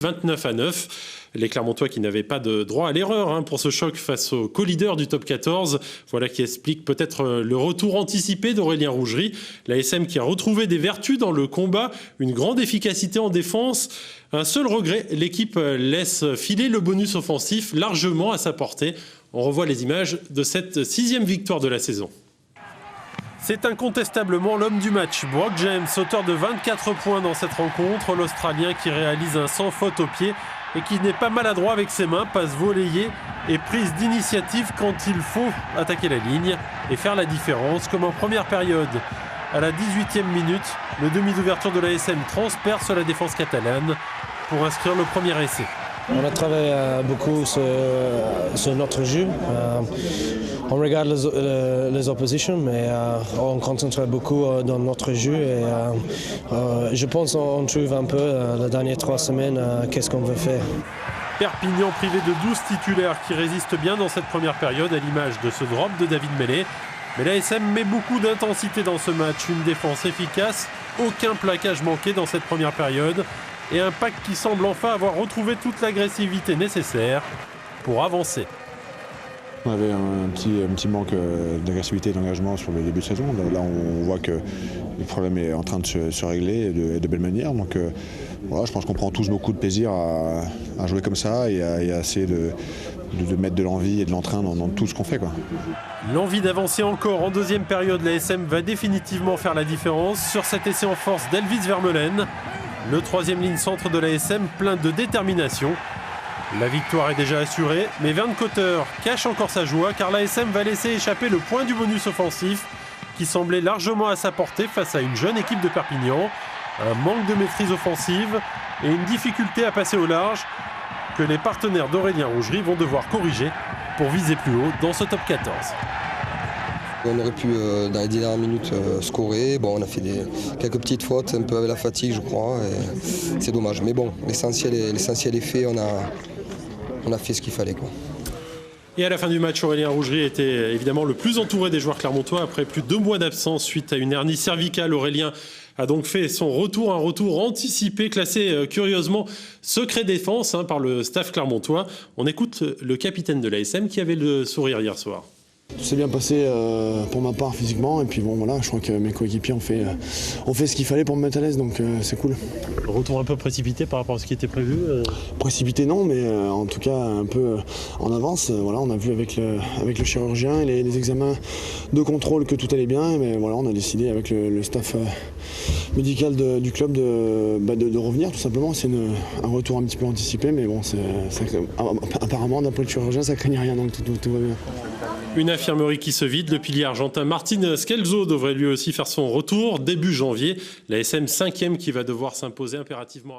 29-9. Les Clermontois qui n'avaient pas de droit à l'erreur pour ce choc face au co-leader du top 14. Voilà qui explique peut-être le retour anticipé d'Aurélien Rougerie. L'ASM qui a retrouvé des vertus dans le combat, une grande efficacité en défense. Un seul regret, l'équipe laisse filer le bonus offensif largement à sa portée. On revoit les images de cette 6e victoire de la saison. C'est incontestablement l'homme du match. Brock James, auteur de 24 points dans cette rencontre, l'Australien qui réalise un sans faute au pied et qui n'est pas maladroit avec ses mains, passe volleyée et prise d'initiative quand il faut attaquer la ligne et faire la différence, comme en première période. À la 18e minute, le demi d'ouverture de l'ASM transperce la défense catalane pour inscrire le premier essai. On a travaillé beaucoup sur notre jeu. On regarde les oppositions, mais on concentre beaucoup dans notre jeu. Et, je pense qu'on trouve un peu les dernières 3 semaines qu'est-ce qu'on veut faire. Perpignan privé de 12 titulaires qui résistent bien dans cette première période à l'image de ce drop de David Mellet. Mais l'ASM met beaucoup d'intensité dans ce match, une défense efficace, aucun plaquage manqué dans cette première période et un pack qui semble enfin avoir retrouvé toute l'agressivité nécessaire pour avancer. On avait un petit manque d'agressivité et d'engagement sur le début de saison. Là, on voit que le problème est en train de se régler de belle manière. Donc, voilà, je pense qu'on prend tous beaucoup de plaisir à jouer comme ça et à essayer de mettre de l'envie et de l'entrain dans tout ce qu'on fait, quoi. L'envie d'avancer encore en deuxième période, l'ASM va définitivement faire la différence sur cet essai en force d'Elvis Vermeulen. Le 3e ligne centre de l'ASM plein de détermination. La victoire est déjà assurée, mais Vern Cotter cache encore sa joie car l'ASM va laisser échapper le point du bonus offensif qui semblait largement à sa portée face à une jeune équipe de Perpignan. Un manque de maîtrise offensive et une difficulté à passer au large que les partenaires d'Aurélien Rougerie vont devoir corriger pour viser plus haut dans ce top 14. On aurait pu, dans les 10 dernières minutes, scorer. Bon, on a fait quelques petites fautes, un peu avec la fatigue, je crois. C'est dommage. Mais bon, l'essentiel est fait. On a fait ce qu'il fallait, quoi. Et à la fin du match, Aurélien Rougerie était évidemment le plus entouré des joueurs clermontois. Après plus de 2 mois d'absence suite à une hernie cervicale, Aurélien a donc fait son retour, un retour anticipé, classé curieusement secret défense par le staff clermontois. On écoute le capitaine de l'ASM qui avait le sourire hier soir. Tout s'est bien passé pour ma part physiquement et puis bon voilà, je crois que mes coéquipiers ont fait ce qu'il fallait pour me mettre à l'aise, donc c'est cool. Retour un peu précipité par rapport à ce qui était prévu Précipité non, mais en tout cas un peu en avance. Voilà, on a vu avec le chirurgien et les examens de contrôle que tout allait bien, mais voilà, on a décidé avec le staff médical du club de revenir tout simplement. C'est un retour un petit peu anticipé, mais bon, apparemment d'après le chirurgien ça craignait rien, donc tout va bien. Une infirmerie qui se vide, le pilier argentin Martin Scelzo devrait lui aussi faire son retour début janvier. La SM 5e qui va devoir s'imposer impérativement.